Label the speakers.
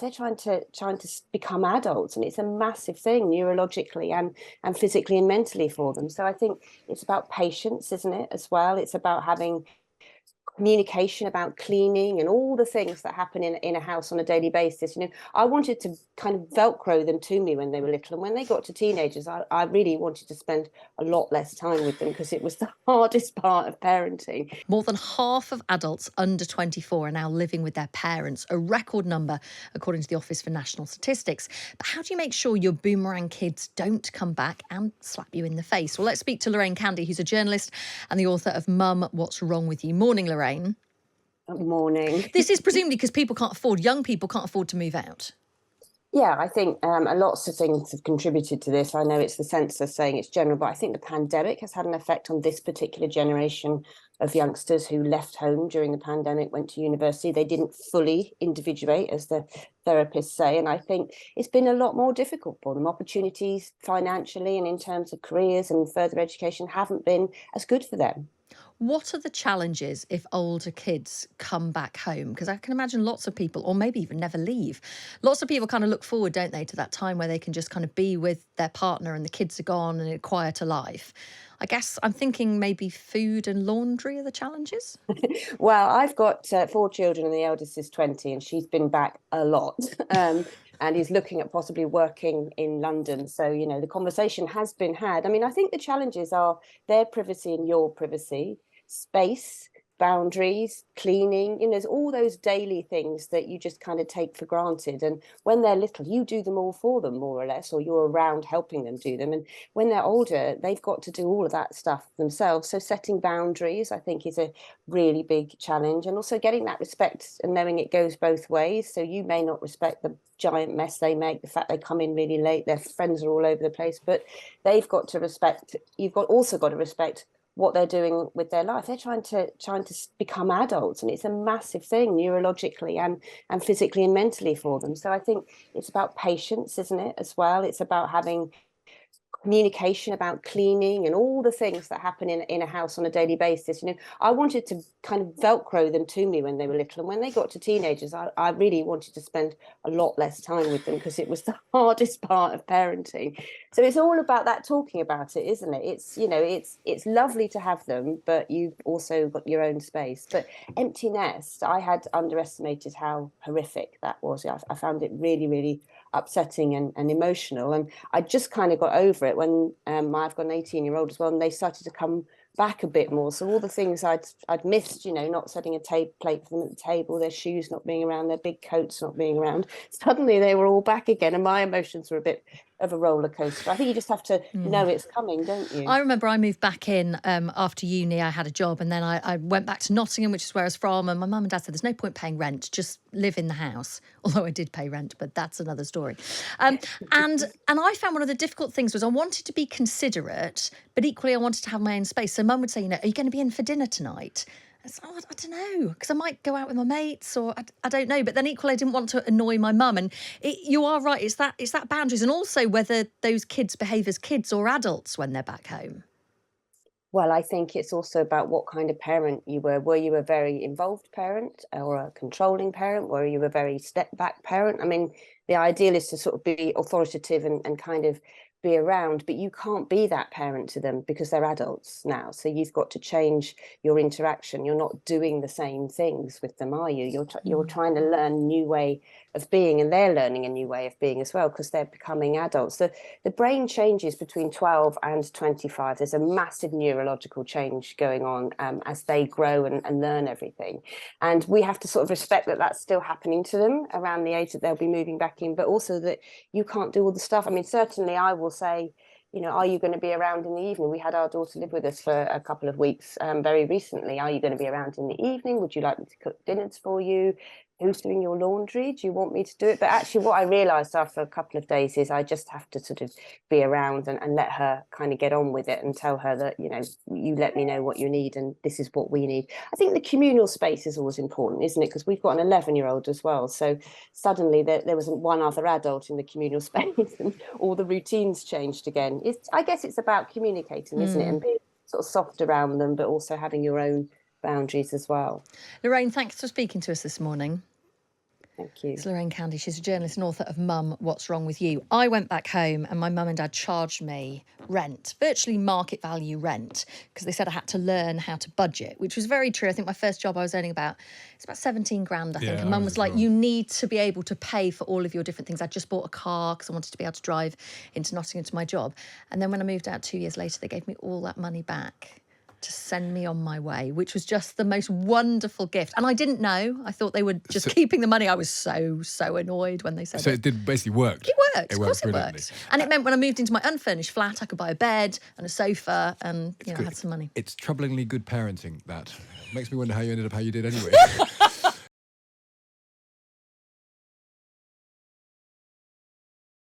Speaker 1: They're trying to become adults, and it's a massive thing neurologically and physically and mentally for them. So I think it's about patience, isn't it, as well? It's about having communication, about cleaning and all the things that happen in a house on a daily basis. I wanted to kind of Velcro them to me when they were little. And when they got to teenagers, I really wanted to spend a lot less time with them because it was the hardest part of parenting.
Speaker 2: More than half of adults under 24 are now living with their parents, a record number, according to the Office for National Statistics. But how do you make sure your boomerang kids don't come back and slap you in the face? Well, let's speak to Lorraine Candy, who's a journalist and the author of Mum, What's Wrong With You? Morning, Lorraine.
Speaker 1: Morning.
Speaker 2: This is presumably because young people can't afford to move out.
Speaker 1: Yeah, I think lots of things have contributed to this. I know it's the census saying it's general, but I think the pandemic has had an effect on this particular generation of youngsters who left home during the pandemic, went to university. They didn't fully individuate, as the therapists say. And I think it's been a lot more difficult for them. Opportunities financially and in terms of careers and further education haven't been as good for them.
Speaker 2: What are the challenges if older kids come back home? Because I can imagine lots of people, or maybe even never leave. Lots of people kind of look forward, don't they, to that time where they can just kind of be with their partner and the kids are gone and a quieter life. I guess I'm thinking maybe food and laundry are the challenges.
Speaker 1: Well, I've got 4 children and the eldest is 20 and she's been back a lot. And he's looking at possibly working in London. So, the conversation has been had. I mean, I think the challenges are their privacy and your privacy, space, boundaries, cleaning. There's all those daily things that you just kind of take for granted. And when they're little, you do them all for them, more or less, or you're around helping them do them. And when they're older, they've got to do all of that stuff themselves. So setting boundaries, I think, is a really big challenge. And also getting that respect and knowing it goes both ways. So you may not respect the giant mess they make, the fact they come in really late, their friends are all over the place, but they've got to respect, also got to respect what they're doing with their life. They're trying to become adults, and it's a massive thing neurologically and physically and mentally for them. So I think it's about patience, isn't it, as well? It's about having communication, about cleaning and all the things that happen in a house on a daily basis. I wanted to kind of Velcro them to me when they were little. And when they got to teenagers, I really wanted to spend a lot less time with them because it was the hardest part of parenting. So it's all about that, talking about it, isn't it? It's lovely to have them, but you've also got your own space. But empty nest, I had underestimated how horrific that was. I found it really, really upsetting and emotional. And I just kind of got over it when I've got an 18-year-old as well, and they started to come back a bit more. So all the things I'd missed, not setting a plate for them at the table, their shoes not being around, their big coats not being around, suddenly they were all back again, and my emotions were a bit of a roller coaster. I think you just have to know it's coming, don't you?
Speaker 2: I remember I moved back in after uni. I had a job, and then I went back to Nottingham, which is where I was from. And my mum and dad said, "There's no point paying rent; just live in the house." Although I did pay rent, but that's another story. And I found one of the difficult things was I wanted to be considerate, but equally I wanted to have my own space. So mum would say, "Are you going to be in for dinner tonight?" I don't know, because I might go out with my mates, or I don't know. But then equally, I didn't want to annoy my mum. And you are right, it's that boundaries, and also whether those kids behave as kids or adults when they're back home.
Speaker 1: Well, I think it's also about what kind of parent you were. Were you a very involved parent or a controlling parent? Were you a very step back parent? I mean, the ideal is to sort of be authoritative and kind of be around, but you can't be that parent to them because they're adults now. So you've got to change your interaction. You're not doing the same things with them, are you? You're trying to learn a new way of being, and they're learning a new way of being as well because they're becoming adults. The brain changes between 12 and 25. There's a massive neurological change going on as they grow and learn everything. And we have to sort of respect that that's still happening to them around the age that they'll be moving back in, but also that you can't do all the stuff. I mean, certainly I will say, are you going to be around in the evening? We had our daughter live with us for a couple of weeks very recently. Are you going to be around in the evening? Would you like me to cook dinners for you? Who's doing your laundry? Do you want me to do it? But actually what I realized after a couple of days is I just have to sort of be around and let her kind of get on with it and tell her that, you let me know what you need and this is what we need. I think the communal space is always important, isn't it? Because we've got an 11-year-old as well. So suddenly there wasn't one other adult in the communal space and all the routines changed again. I guess it's about communicating, isn't it? And being sort of soft around them, but also having your own boundaries as well.
Speaker 2: Lorraine, thanks for speaking to us this morning.
Speaker 1: Thank you.
Speaker 2: It's Lorraine Candy. She's a journalist and author of Mum, What's Wrong With You? I went back home and my mum and dad charged me rent, virtually market value rent, because they said I had to learn how to budget, which was very true. I think my first job I was earning about 17 grand, I think. And mum was like, you need to be able to pay for all of your different things. I just bought a car because I wanted to be able to drive into Nottingham to my job. And then when I moved out 2 years later, they gave me all that money back to send me on my way, which was just the most wonderful gift. And I didn't know. I thought they were just keeping the money. I was so annoyed when they said
Speaker 3: So it did basically work.
Speaker 2: It worked. Of course it worked. And it meant when I moved into my unfurnished flat, I could buy a bed and a sofa and, I had some money.
Speaker 3: It's troublingly good parenting, that. Makes me wonder how you ended up how you did anyway.